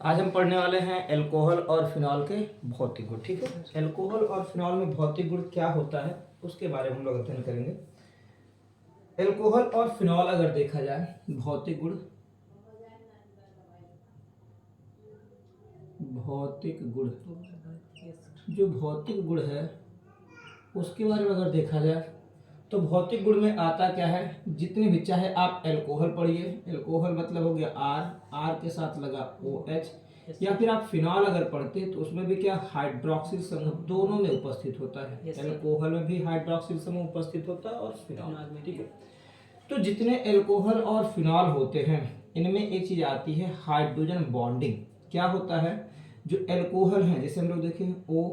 आज हम पढ़ने वाले हैं एल्कोहल और फिनॉल के भौतिक गुण। ठीक है, एल्कोहल और फिनॉल में भौतिक गुण क्या होता है उसके बारे में हम लोग अध्ययन करेंगे। एल्कोहल और फिनॉल अगर देखा जाए भौतिक गुण, जो भौतिक गुण है उसके बारे में अगर देखा जाए तो भौतिक गुण में आता क्या है, जितने भी चाहे आप एल्कोहल पढ़िए, एल्कोहल मतलब हो गया आर के साथ लगा OH, या फिर आप फिनॉल अगर पढ़ते तो उसमें भी क्या हाइड्रोक्सिल समूह दोनों में उपस्थित होता है। एल्कोहल में भी हाइड्रोक्सिल समूह उपस्थित होता है और फिनॉल में। ठीक है, तो जितने एल्कोहल और फिनॉल होते हैं इनमें एक चीज आती है हाइड्रोजन बॉन्डिंग। क्या होता है, जो एल्कोहल है जैसे हम लोग देखें O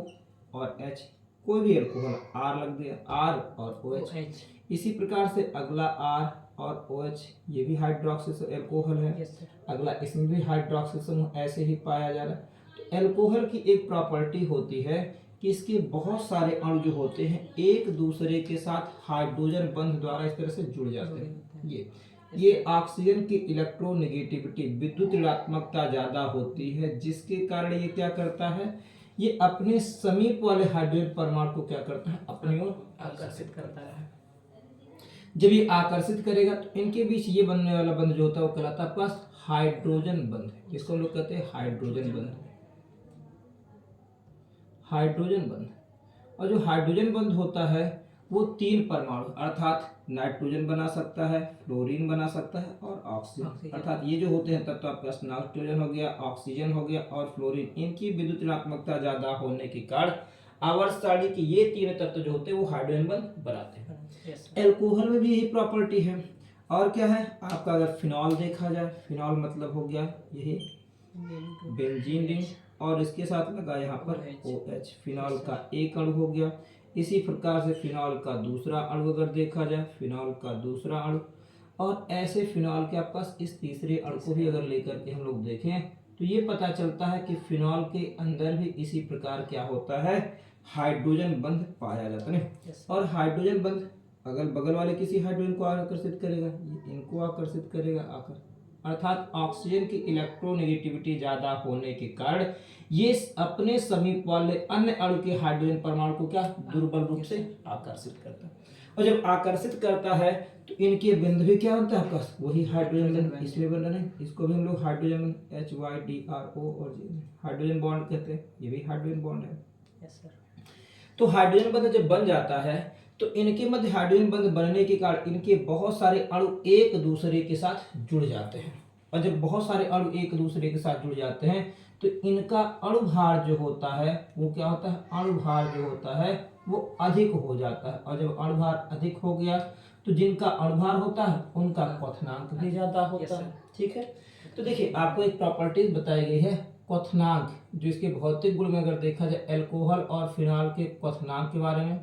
और H, कोई भी एल्कोहल R लग गया, R और OH। इसी प्रकार से अगला R और OH, ये भी हाइड्रोक्सिल एल्कोहल है। अगला इसमें भी हाइड्रोक्सिल समूह ऐसे ही पाया जा रहा है। तो एल्कोहल की एक प्रॉपर्टी होती है कि इसके बहुत सारे अणु जो होते हैं एक दूसरे के साथ हाइड्रोजन बंध द्वारा इस तरह से जुड़ जाते हैं। ये ऑक्सीजन की इलेक्ट्रोनेगेटिविटी, विद्युत ऋणात्मकता ज्यादा होती है, जिसके कारण ये क्या करता है, ये अपने समीप वाले हाइड्रोजन परमाणु को क्या करता है, अपनी ओर आकर्षित करता है। जब ये आकर्षित करेगा तो इनके बीच ये बनने वाला बंध जो होता है वो कहलाता है आपका हाइड्रोजन बंध। इसको हम लोग कहते हैं हाइड्रोजन बंध, हाइड्रोजन बंध। और जो हाइड्रोजन बंध होता है वो 3 परमाणु अर्थात नाइट्रोजन बना सकता है, फ्लोरीन बना सकता है और ऑक्सीजन। अर्थात ये जो होते हैं तब तो आपका नाइट्रोजन हो गया, ऑक्सीजन हो गया और फ्लोरीन, इनकी विद्युत ऋणात्मकता ज्यादा होने के कारण आवर्त सारणी के ये 3 तत्व जो होते हैं वो हाइड्रोजन बंध बनाते हैं। एल्कोहल में भी यही प्रॉपर्टी है। और क्या है आपका, अगर फिनॉल देखा जाए, फिनॉल मतलब हो गया यही बेंजीन रिंग और इसके साथ लगा यहाँ पर OH, फिनॉल का एक अणु हो गया। इसी प्रकार से फिनॉल का दूसरा अणु अगर देखा जाए, फिनॉल का दूसरा अणु, और ऐसे फिनॉल के पास इस तीसरे अणु को भी अगर लेकर के हम लोग देखें तो ये पता चलता है कि फिनॉल के अंदर भी इसी प्रकार क्या होता है, हाइड्रोजन बंध पाया जाता है। और हाइड्रोजन बंध अगल बगल वाले किसी हाइड्रोजन को आकर्षित करेगा, इनको आकर्षित करेगा आकर, अर्थात ऑक्सीजन की इलेक्ट्रोनेगेटिविटी ज्यादा होने के कारण ये अपने समीप वाले अन्य अणु के हाइड्रोजन परमाणु को क्या दुर्बल रूप से आकर्षित करता है। और जब आकर्षित करता है तो इनके बिंद भी क्या बनता है आपका, वही हाइड्रोजन बंध इसलिए बन रहा है। इसको भी हम लोग हाइड्रोजन HYDRO और हाइड्रोजन बॉन्ड कहते हैं, ये भी हाइड्रोजन बॉन्ड है। तो हाइड्रोजन बंध जब बन जाता है तो इनके मध्य हाइड्रोजन बंध बनने के कारण इनके बहुत सारे अणु एक दूसरे के साथ जुड़ जाते हैं। और जब बहुत सारे अणु एक दूसरे के साथ जुड़ जाते हैं तो इनका अणु भार जो होता है वो क्या होता है, अणु भार जो होता है वो अधिक हो जाता है। और जब अणु भार अधिक हो गया तो जिनका अणु भार होता है उनका क्वथनांक भी ज्यादा होता है। ठीक है, तो देखिए आपको एक प्रॉपर्टीज बताई गई है क्वथनांक, जो इसके भौतिक गुण में अगर देखा जाए एल्कोहल और फिनॉल के क्वथनांक के बारे में,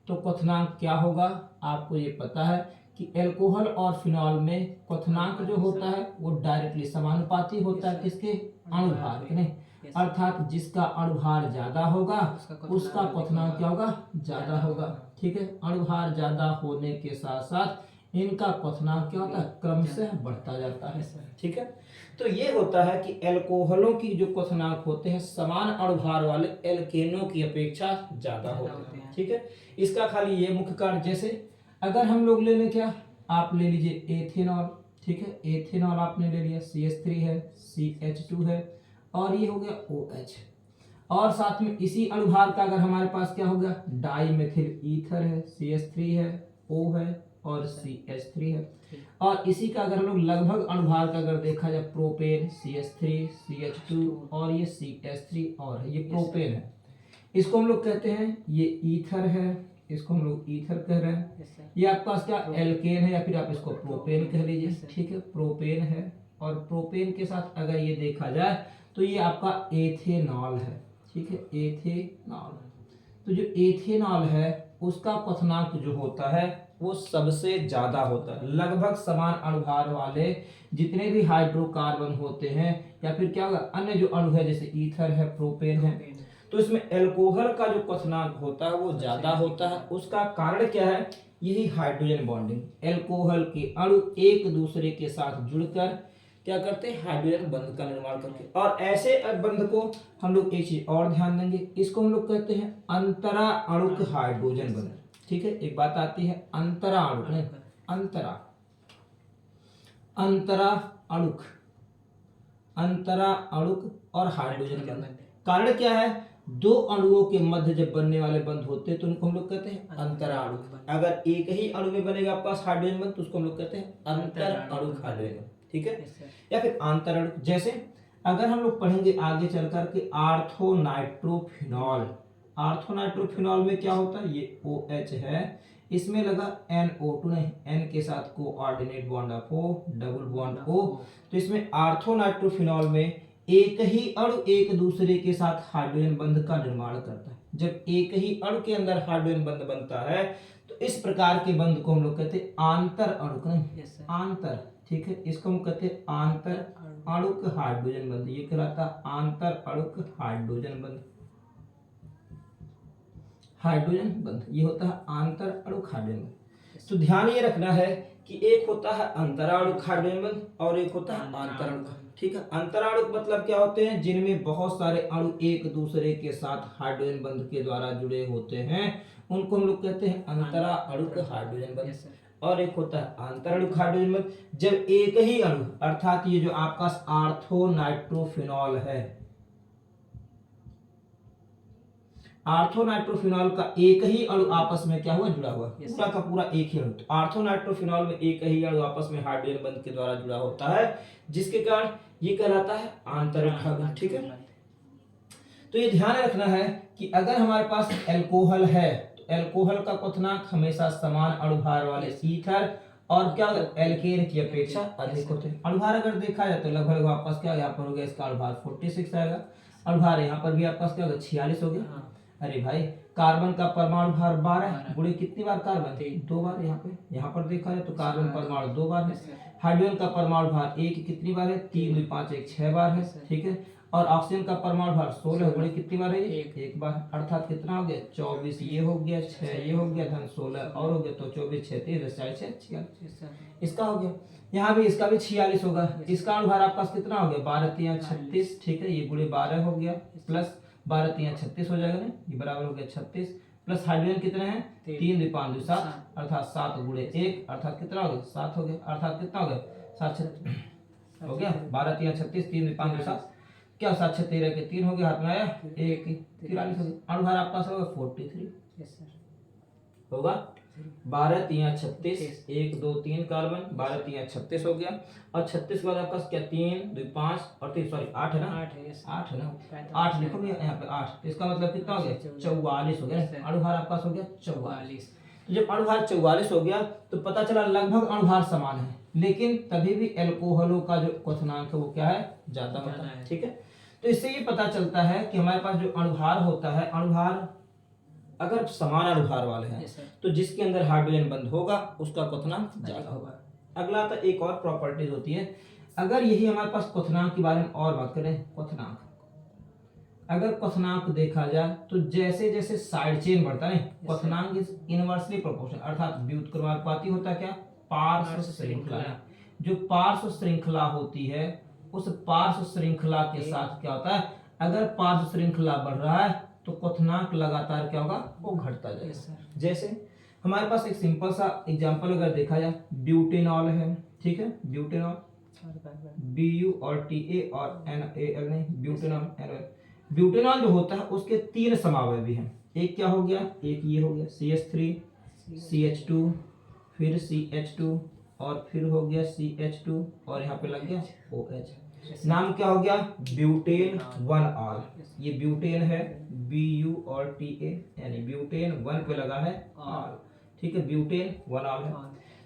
तो क्वथनांक क्या होगा आपको ये पता है कि एल्कोहल और फिनॉल में क्वथनांक जो होता है वो डायरेक्टली समानुपाती होता है किसके, अणुभार के। नहीं, अर्थात जिसका अणुभार ज्यादा होगा उसका क्वथनांक क्या होगा, ज्यादा होगा। ठीक है, अणुभार ज्यादा होने के साथ साथ इनका क्वथनांक क्या होता है, क्रमशः बढ़ता जाता है। ठीक है, तो ये होता है कि एल्कोहलों की जो क्वथनांक होते हैं समान अणुभार वाले एल्केनों की अपेक्षा ज्यादा होते हैं। ठीक है, इसका खाली ये मुख्य कारण, जैसे अगर हम लोग ले लें क्या, आप ले लीजिए एथेनॉल। ठीक है, एथेनॉल आपने ले लिया, CH3 है, CH2 है और ये हो गया OH। और साथ में इसी अणुभार का अगर हमारे पास क्या हो गया, डाई मेथिल ईथर है, CH3 है, O है और CH3 है। और इसी का अगर हम लोग लगभग अणुभार का अगर देखा जाए, प्रोपेन CH3 CH2 और ये CH3 और है, ये प्रोपेन है। इसको हम लोग कहते हैं ये ईथर है, इसको हम लोग ईथर कह रहे हैं। ये आपके पास क्या एल्केन है या फिर आप इसको प्रोपेन कह लीजिए। ठीक है, प्रोपेन है और प्रोपेन के साथ अगर ये देखा जाए तो ये आपका एथेनॉल है। ठीक है, एथेनॉल। तो जो एथेनॉल है उसका क्वथनांक जो होता है वो सबसे ज्यादा होता है। लगभग समान अणुभार वाले जितने भी हाइड्रोकार्बन होते हैं या फिर क्या होगा अन्य जो अणु है जैसे ईथर है, प्रोपेन है, तो इसमें एल्कोहल का जो क्वथनांक होता है वो ज्यादा होता है। उसका कारण क्या है, यही हाइड्रोजन बॉन्डिंग। एल्कोहल के अणु एक दूसरे के साथ जुड़कर क्या करते हैं, हाइड्रोजन बंध का निर्माण करके। और ऐसे बंध को हम लोग एक चीज और ध्यान देंगे, इसको हम लोग कहते हैं अंतरा अणुक हाइड्रोजन बंध। ठीक है, एक बात आती है अंतरा अणुक, नहीं अंतरा अणुक, अंतरा अणुक और हाइड्रोजन बंध। कारण क्या है, दो अणुओं के मध्य जब बनने वाले बंध होते हैं तो उनको हम लोग कहते हैं अंतरा अणुक। अगर एक ही अणु में बनेगा आपके पास हाइड्रोजन बंध तो उसको हम लोग कहते हैं अंतर अणुक हाइड्रोजन। ठीक है, या फिर आंतर अणुक। जैसे अगर हम लोग पढ़ेंगे आगे चल करके आर्थोनाइट्रोफिनॉल, आर्थोनाइट्रोफिनॉल में क्या होता है, ये OH है, इसमें लगा NO2 नहीं, N के साथ coordinate bond of O, double bond O। तो इसमें आर्थोनाइट्रोफिनॉल में एक ही अणु एक दूसरे के साथ हाइड्रोजन बंध का निर्माण करता है। जब एक ही अणु के अंदर हाइड्रोजन बंध बनता है तो इस प्रकार के बंध को हम लोग कहते हैं आंतर अणुक, नहीं आंतर। ठीक है, इसको हम कहते हैं आंतर अणुक हाइड्रोजन बंध। ये कहलाता है आंतर अणुक हाइड्रोजन बंध, हाइड्रोजन बंध ये होता है आंतर अणुक हाइड्रोजन बंध। तो ध्यान ये रखना है कि एक होता है अंतराणुक हाइड्रोजन बंध और एक होता है आंतराणुक। ठीक है, अंतराणुक मतलब क्या होते हैं, जिनमें बहुत सारे अणु एक दूसरे के साथ हाइड्रोजन बंध के द्वारा जुड़े होते हैं, उनको हम लोग कहते हैं अंतराणुक हाइड्रोजन बंध। और एक होता है आंतराणुक हाइड्रोजन बंध, जब एक ही अणु अर्थात ये जो आपका आर्थोनाइट्रोफिनॉल है, आर्थोनाइट्रोफिनॉल का एक ही अणु आपस में क्या हुआ, जुड़ा हुआ, पूरा का पूरा एक ही अणु। तो आर्थोनाइट्रोफिनॉल में एक ही अणु आपस में हाइड्रोजन बंध के द्वारा जुड़ा होता है, जिसके कारण ये कहलाता है आंतरिक हाइड्रोजन। ठीक है, तो ये ध्यान रखना है कि अगर हमारे पास एल्कोहल है तो एल्कोहल का क्वथनांक हमेशा समान अणुभार वाले ईथर और क्या एल्केन की अपेक्षा अधिक होते हैं। अणुभार अगर देखा जाए तो लगभग आपका क्या यहाँ पर हो गया, इसका अणुभार 46 आएगा। अणुभार यहाँ पर भी आपका क्या होगा, 46 हो गया। अरे भाई, कार्बन का परमाणु भार 12 गुणे कितनी बार कार्बन, 2 बार। यहाँ पर देखा जाए तो कार्बन परमाणु 2 बार है। हाइड्रोजन का परमाणु भार 1 कितनी बार है, 3 2 5 1 6 बार है। ठीक है, और ऑक्सीजन का परमाणु भार 16 गुणे कितनी बार है, 1 बार। अर्थात कितना हो गया, 24 ये हो गया, 6 ये हो गया, धन 16 और हो गया, तो 24 6 30 46 इसका हो गया। यहाँ भी इसका भी 46 होगा। इसका अणुभार आपका कितना हो गया, 12 3 36। ठीक है, ये गुणे 12 हो गया, प्लस 12 3 36 हो जाएगा ना, ये बराबर हो गया 36। प्लस हाइड्रोजन कितने हैं, 3 2 5 2 7, अर्थात 7 गुणे 1 अर्थात कितना हो गया, 7 हो गया। अर्थात कितना हो गया, 7 हो गया, 12 3 36 3 2 5 2 7, क्या 7 6 13 के 3 हो गया, हाथ में आया 1 43 हो गया। अणुभार आपका होगा 43 होगा। 12 3 36 1 2 3 कार्बन, 12 3 36 हो गया। और 36 के बाद आपका क्या, 3 2 5 और 3 सॉरी 8 है ना, 8 है ना, 8 लिखोगे यहाँ पे 8, तो इसका मतलब कितना हो गया, 44 हो गया। अणुभार आपका हो गया 44। तो जब अणुभार 44 हो गया तो पता चला लगभग अणुभार समान है, लेकिन तभी भी एल्कोहलों का जो क्वथनांक है वो क्या है, ज्यादा होता है। ठीक है, तो इससे ये पता चलता है कि हमारे पास जो अणुभार होता है, अणुभार अगर समान अणुभार वाले हैं तो जिसके अंदर हाइड्रोजन बंध होगा उसका क्वथनांक ज्यादा होगा। अगला तो एक और प्रॉपर्टीज होती है, अगर यही हमारे पास क्वथनांक के बारे में और बात करें, क्वथनांक अगर क्वथनांक देखा जाए तो जैसे जैसे साइड चेन बढ़ता है, क्वथनांक इज इनवर्सली प्रोपोर्शनल, अर्थात व्युत्क्रमानुपाती होता क्या, पार्श्व श्रृंखला। जो पार्श्व श्रृंखला होती है उस पार्श्व श्रृंखला के साथ क्या होता है, अगर पार्श्व श्रृंखला बढ़ रहा है तो क्वथनांक लगातार क्या होगा, वो घटता जाएगा। जैसे हमारे पास एक सिंपल सा एग्जांपल अगर देखा जाए, ब्यूटेनॉल है। ठीक है, ब्यूटेनॉल BUTA और NaL नहीं, ब्यूटेनॉल NaL। ब्यूटेनॉल जो होता है उसके 3 समावयवी हैं। एक क्या हो गया, एक ये हो गया CH3 CH2 फिर CH2 और फिर हो गया CH2 और यहाँ पे लग गया OH। नाम क्या हो गया, ब्यूटेन 1ऑल। ये ब्यूटेन है BUTA यानी ब्यूटेन 1 पे लगा है ऑल। ठीक है, ब्यूटेन 1ऑल है।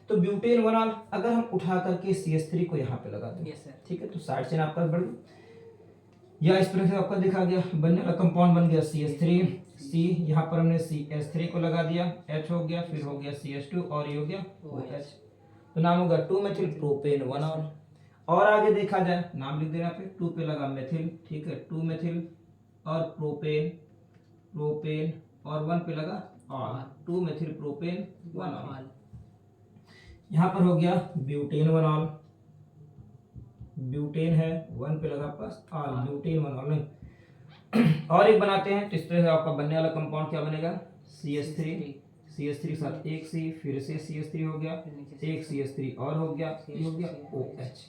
तो ब्यूटेन 1ऑल अगर हम उठा करके CH3 को यहाँ पे लगा दें, ठीक है, तो साइड चेन आपका बढ़ गई, या इस तरह से आपका देखा गया बनने वाला कंपाउंड बन गया CH3 C, यहाँ पर हमने CH3 को लगा दिया, H हो गया, फिर हो गया CH2 और ये हो गया OH। तो नाम होगा 2 मेथिल प्रोपेन 1ऑल। और आगे देखा जाए, नाम लिख देना पे, 2 पे लगा मेथिल। ठीक है, 2 मेथिल और प्रोपेन प्रोपेन और 1 पे लगा ऑल, 2 मेथिल प्रोपेन 1ऑल। यहाँ पर हो गया ब्यूटेन 1ऑल। ब्यूटेन है, 1 पे लगा प्लस ऑल, ब्यूटेन 1 ऑल नहीं। और एक बनाते हैं तो इस तरह से आपका बनने वाला कंपाउंड क्या बनेगा, CH3 के साथ एक C, फिर से CH3 हो गया, एक CH3 और हो गया, ये हो गया OH।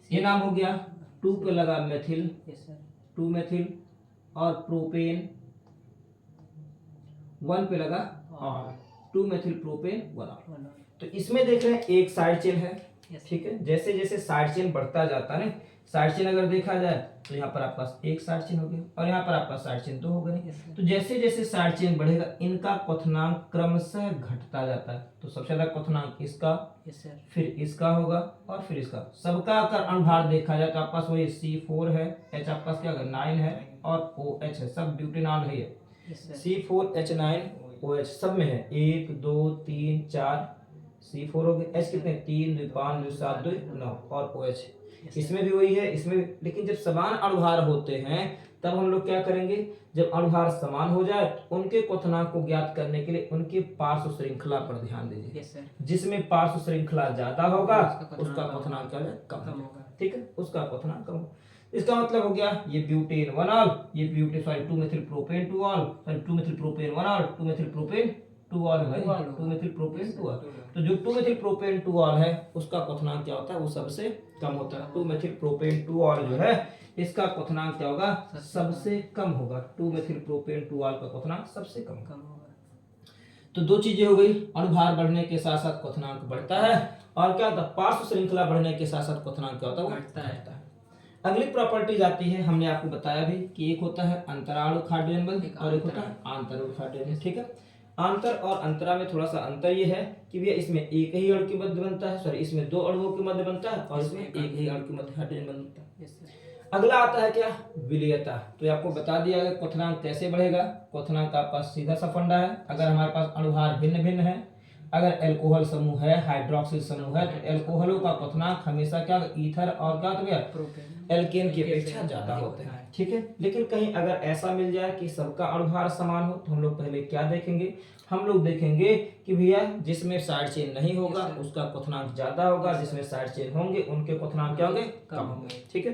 ये नाम हो गया। 2 पे लगा मेथिल, 2 मेथिल, और प्रोपेन 1 पे लगा ऑल, 2 मेथिल प्रोपेन 1 ऑल। तो इसमें देख रहे हैं एक साइड चेन है, ठीक है। जैसे जैसे साइड चेन बढ़ता जाता है ना, साइड चेन अगर देखा जाए तो यहाँ पर आपके पास एक साइड चेन हो गया और यहाँ पर आपके पास साइड चेन 2 हो गए। तो जैसे जैसे साइड चेन बढ़ेगा इनका क्वथनांक क्रमशः घटता जाता है। तो सबसे ज्यादा क्वथनांक इसका, फिर इसका होगा और फिर इसका। सबका अगर अनुभार देखा जाए तो आपके पास वही C4 है, H आपके पास क्या होगा 9 है और OH है, सब ब्यूटेनॉल है ये। C4H9OH सब में है, 1 2 3 4 C4 हो गए, H कितने 3 2 5 2 7 2 9 और OH इसमें भी वही है, इसमें। लेकिन जब समान अणुभार होते हैं तब हम लोग क्या करेंगे, जब अणुभार समान हो जाए तो उनके क्वथनांक को ज्ञात करने के लिए उनके पार्श्व श्रृंखला पर ध्यान दीजिए। जिसमें पार्श्व श्रृंखला ज्यादा होगा उसका क्वथनांक क्या कम होगा, ठीक है, उसका क्वथनांक कम होगा। इसका मतलब हो गया ये ब्यूटेन 1 ऑल, ये butane 2 methyl propane 2 all, 2 methyl propane 1 all, 2 methyl propane 2 all है, 2 मेथिल प्रोपेन 2 ऑल। तो जो 2 मेथिल प्रोपेन 2 ऑल है उसका क्वथनांक क्या होता है, वो सबसे कम होता है। 2 मेथिल प्रोपेन 2 ऑल जो है इसका क्वथनांक क्या होगा, सबसे कम होगा। 2 मेथिल प्रोपेन 2 ऑल का क्वथनांक सबसे कम होगा। तो दो चीजें हो गई, अणुभार बढ़ने के साथ साथ क्वथनांक बढ़ता है, और क्या होता है, पार्श्व श्रृंखला बढ़ने के साथ साथ क्वथनांक क्या होता है, वो घटता है। अगली प्रॉपर्टीज आती है, हमने आपको बताया भी कि एक होता है अंतराणुक हाइड्रोजन बंध और एक होता है आंतराणुक हाइड्रोजन बंध, ठीक है। आंतर और अंतरा में थोड़ा सा अंतर ये है कि भैया इसमें एक ही अणु के मध्य बनता है, सॉरी इसमें 2 अणुओं के मध्य बनता है और इसमें एक ही अणु के मध्य हाइड्रोजन बनता है। अगला आता है क्या, विलेयता। तो आपको बता दिया गया क्वथनांक कैसे बढ़ेगा। क्वथनांक आपका सीधा सा फंडा है, अगर हमारे पास अणुभार भिन्न भिन्न है, अगर एल्कोहल समूह है, हाइड्रोक्सिल समूह है, तो एल्कोहलों का क्वथनांक हमेशा क्या, ईथर और क्या हो गया एल्केन की अपेक्षा ज्यादा होते हैं, ठीक है। लेकिन कहीं अगर ऐसा मिल जाए कि सबका अणुभार समान हो तो हम लोग पहले क्या देखेंगे, हम लोग देखेंगे कि भैया जिसमें साइड चेन नहीं होगा उसका क्वथनांक ज्यादा होगा, जिसमें साइड चेन होंगे उनके क्वथनांक क्या होंगे, कम होंगे, ठीक है।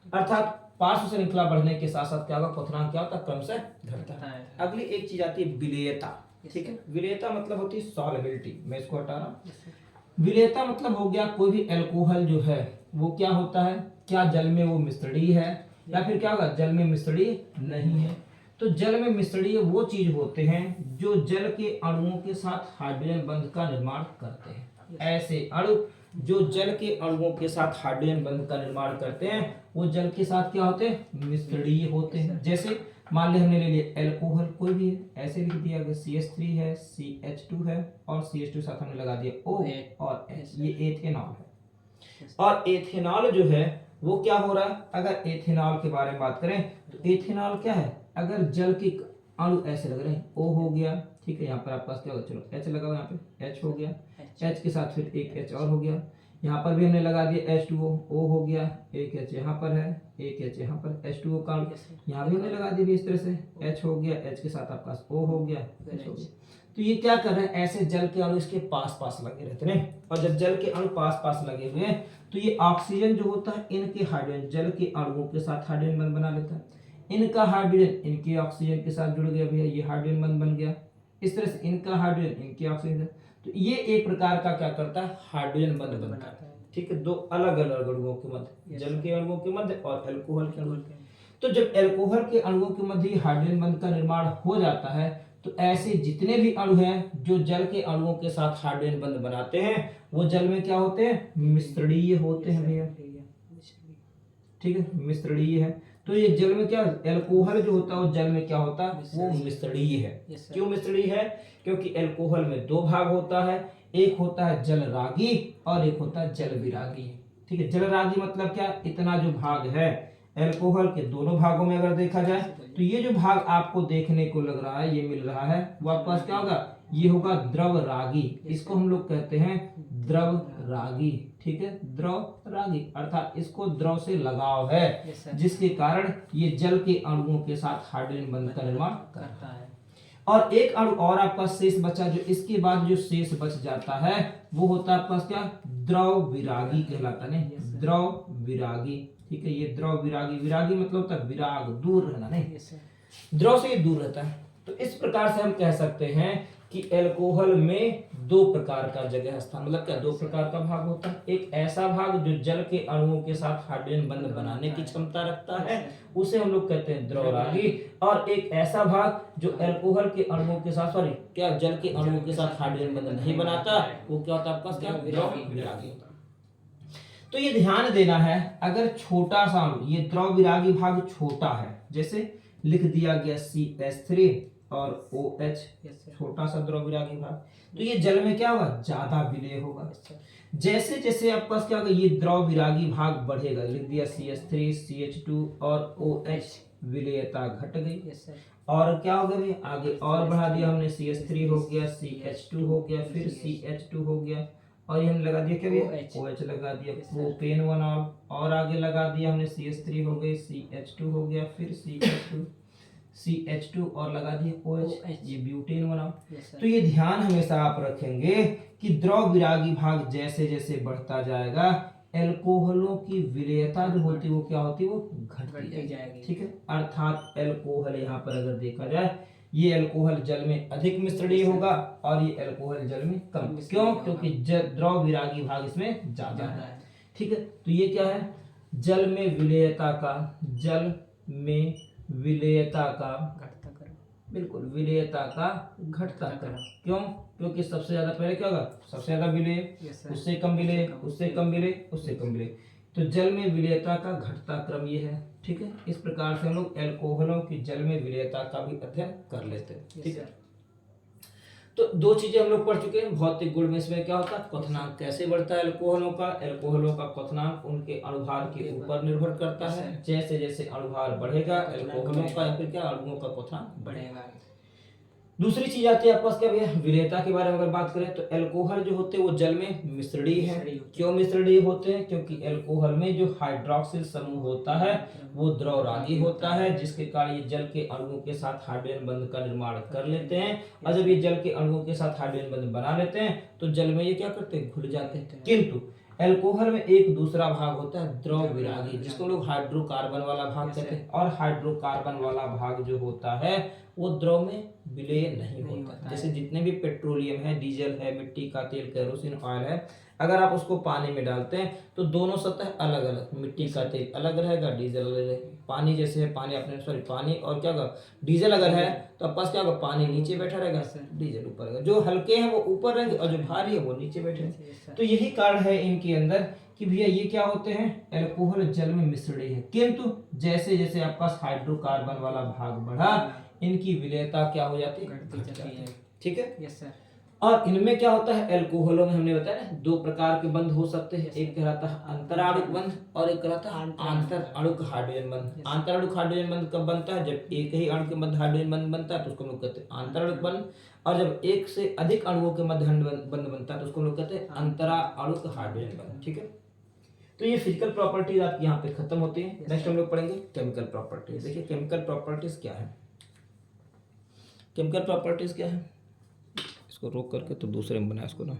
अर्थात पार्श्व श्रृंखला बढ़ने के साथ साथ क्या होगा, क्वथनांक क्या होता है, क्रमशः घटता है। अगली एक चीज आती है विलेयता, ठीक है। विलेयता मतलब होती है सॉल्युबिलिटी। मैं इसको हटा रहा हूं। विलेयता मतलब हो गया कोई भी एल्कोहल जो है वो क्या होता है, क्या जल में वो मिश्रणीय है या फिर क्या होगा जल में मिश्रणीय नहीं है। तो जल में मिश्रणीय वो चीज होते हैं जो जल के अणुओं के साथ हाइड्रोजन बंध का निर्माण करते हैं। ऐसे अणु जो जल के अणुओं के साथ हाइड्रोजन बंध का निर्माण करते हैं वो जल के साथ क्या होते हैं, मिश्रणीय होते हैं। जैसे मान लिया हमने ले लिया एल्कोहल कोई भी है, ऐसे लिख दिया अगर CH3 है, CH2 है और CH2 साथ हमने लगा दिया O और H, ये एथेनॉल है। और एथेनॉल जो है वो क्या हो रहा है, अगर एथेनॉल के बारे में बात करें तो एथेनॉल क्या है, अगर जल के अणु ऐसे लग रहे हैं, O हो गया, ठीक है, यहाँ पर आपके पास क्या होगा, चलो H लगा हुआ, यहाँ पे H हो गया, H के साथ फिर एक H और हो गया, यहाँ पर भी हमने लगा दिया H2O, O हो गया, एक H यहाँ पर है, एक H यहाँ पर, H2O का यहाँ भी हमने लगा दिया इस तरह से, H हो गया, H के साथ आपका O हो गया, H हो गया। तो ये क्या कर रहे हैं, ऐसे जल के अणु इसके पास पास लगे रहते हैं, और जब जल के अणु पास पास लगे हुए हैं तो ये ऑक्सीजन जो होता है इनके हाइड्रोजन जल के अणुओं के साथ हाइड्रोजन बंध बना लेता है, इनका हाइड्रोजन इनके ऑक्सीजन के साथ जुड़ गया, भैया ये हाइड्रोजन बंध बन गया। इस तरह से इनका हाइड्रोजन इनके ऑक्सीजन, तो ये एक प्रकार का क्या करता है, हाइड्रोजन बंध बनता है, ठीक है, दो अलग अलग अणुओं के मध्य, जल के अणुओं के मध्य और एल्कोहल के अणुओं के। तो जब एल्कोहल के अणुओं के मध्य हाइड्रोजन बंध का निर्माण हो जाता है तो ऐसे जितने भी अणु हैं जो जल के अणुओं के साथ हाइड्रोजन बंध बनाते हैं वो जल में क्या होते हैं, मिश्रणीय होते हैं भैया, ठीक है, मिश्रणीय है। तो ये जल में क्या, एल्कोहल जो होता है वो जल में क्या होता है, वो मिश्रणीय है। क्यों मिश्रणीय है, क्योंकि एल्कोहल में 2 भाग होता है, एक होता है जल रागी और एक होता है जल विरागी, ठीक है। जल रागी मतलब क्या, इतना जो भाग है एल्कोहल के दोनों भागों में अगर देखा जाए तो ये जो भाग आपको देखने को लग रहा है, ये मिल रहा है, वो आपके पास क्या होगा, ये होगा द्रव रागी, इसको हम लोग कहते हैं द्रव रागी, ठीक है, द्रव रागी अर्थात इसको द्रव से लगाव है जिसके कारण ये जल के अणुओं के साथ हाइड्रोजन बंध का निर्माण करता है। और एक अणु और आपका शेष बचा, जो इसके बाद जो शेष बच जाता है वो होता है आपका क्या, द्रव विरागी कहलाता है, द्रव विरागी। ठीक है, ये द्रव विरागी, विरागी मतलब होता है विराग, दूर रहना, नहीं द्रव से ये दूर रहता है। तो इस प्रकार से हम कह सकते हैं कि अल्कोहल में दो प्रकार का जगह स्थान, मतलब क्या, दो प्रकार का भाग होता है। एक ऐसा भाग जो जल के अणुओं के साथ हाइड्रोजन बंध बनाने की क्षमता रखता है, उसे हम लोग कहते हैं द्रवरागी। और एक ऐसा भाग जो अल्कोहल के अणुओं के साथ, सॉरी क्या, जल के अणुओं के साथ हाइड्रोजन बंध नहीं बनाता, वो क्या होता है आपका, क्या, द्रव विरागी होता है। तो ये ध्यान देना है, अगर छोटा सा अणु, ये द्रव विरागी भाग छोटा है, जैसे लिख दिया गया CH3 और OH, छोटा सा द्रव विरागी भाग, तो ये जल में क्या होगा, ज्यादा विलेय होगा। जैसे जैसे आपके पास क्या होगा, ये द्रव विरागी भाग बढ़ेगा, लिख दिया CH3 CH2 और OH, विलेयता घट गई। और क्या हो गया भाई, आगे और बढ़ा दिया हमने, CH3 हो गया, CH2 हो गया, फिर CH2 हो गया, और ये हमने लगा दिया क्या भैया, OH लगा दिया, प्रोपेन 1 और आगे लगा दिया हमने, CH3 हो गई, CH2 हो गया, फिर CH2 और लगा दिया OH, ये ब्यूटेन 1। तो ये ध्यान हमेशा आप रखेंगे कि द्रव विरागी भाग जैसे जैसे बढ़ता जाएगा, अल्कोहलों की विलेयता जो होती है वो क्या होती है, वो घटती जाएगी। ठीक है, अर्थात अल्कोहल यहाँ पर अगर देखा जाए, ये अल्कोहल जल में अधिक मिश्रणीय होगा और ये अल्कोहल जल में कम। क्यों, क्योंकि द्रव विरागी भाग इसमें ज्यादा है। ठीक है, तो ये क्या है, जल में विलेयता का, जल में विलेयता का घटता क्रम, बिल्कुल विलेयता का घटता क्रम। क्यों, क्योंकि सबसे ज्यादा पहले क्या होगा, सबसे ज्यादा विलेय, उससे कम विलेय, उससे कम विलेय, उससे कम विलेय, तो जल में विलेयता का घटता क्रम ये है। ठीक है, इस प्रकार से हम लोग अल्कोहलों की जल में विलेयता का भी अध्ययन कर लेते हैं। ठीक है, तो दो चीजें हम लोग पढ़ चुके हैं। भौतिक गुण में इसमें क्या होता है, क्वथनांक कैसे बढ़ता है अल्कोहलों का, अल्कोहलों का क्वथनांक उनके अणुभार के ऊपर निर्भर करता है। जैसे जैसे अणुभार बढ़ेगा, अल्कोहलों का या फिर क्या, अणुओं का क्वथनांक बढ़ेगा। दूसरी चीज आती है आपके पास क्या भैया, विलेयता के बारे में अगर बात करें तो अल्कोहल जो होते हैं वो जल में मिश्रणीय है। क्यों मिश्रणीय होते हैं, क्योंकि अल्कोहल में जो हाइड्रोक्सिल समूह होता है वो द्रवरागी होता है, जिसके कारण ये जल के अणुओं के साथ हाइड्रोजन बंध का निर्माण कर लेते हैं। और जब ये जल के अणुओं के साथ हाइड्रोजन बंध बना लेते हैं तो जल में ये क्या करते हैं, घुल जाते हैं। किंतु अल्कोहल में एक दूसरा भाग होता है द्रव विरागी, जिसको लोग हाइड्रोकार्बन वाला भाग कहते हैं। और हाइड्रोकार्बन वाला भाग जो होता है वो द्रव में विलेय नहीं होता। जैसे जितने भी पेट्रोलियम है, डीजल है, मिट्टी का तेल, केरोसिन ऑयल है, अगर आप उसको पानी में डालते हैं तो दोनों सतह अलग अलग, मिट्टी का तेल अलग रहेगा, डीजल अलग रहेगा। पानी जैसे है, पानी अपने सॉरी पानी और क्या होगा, डीजल अगर है तो आपके पास क्या होगा, पानी नीचे बैठा रहेगा, डीजल ऊपर रहेगा। जो हल्के हैं वो ऊपर रहेंगे और जो भारी है वो नीचे बैठेंगे। तो यही कारण है इनके अंदर कि भैया ये क्या होते हैं, अल्कोहल जल में मिश्रणीय है। किंतु जैसे जैसे आपका हाइड्रोकार्बन वाला भाग बढ़ा, इनकी विलेयता क्या हो जाती है, घट जाती है। ठीक है, यस सर। और इनमें क्या होता है, अल्कोहलों में हमने बताया ना दो प्रकार के बंध हो सकते हैं, एक कहलाता है अंतराणुक बंध और एक कहलाता है आंतर अणुक हाइड्रोजन बंध। अंतराणुक हाइड्रोजन बंध कब बनता है, जब एक ही अणु के मध्य हाइड्रोजन बंध बनता है तो उसको हम लोग कहते हैं अंतराणुक बंध। और जब एक से अधिक अणुओं के मध्य बंध बनता है तो उसको हम लोग कहते हैं अंतरा अणुक हाइड्रोजन बंध। ठीक है, तो ये फिजिकल प्रॉपर्टीज आपकी यहाँ पे खत्म होती है। नेक्स्ट हम लोग पढ़ेंगे केमिकल प्रॉपर्टीज। देखिए केमिकल प्रॉपर्टीज क्या है, केमिकल प्रॉपर्टीज क्या है, इसको रोक करके तो दूसरे में बनाया इसको ना।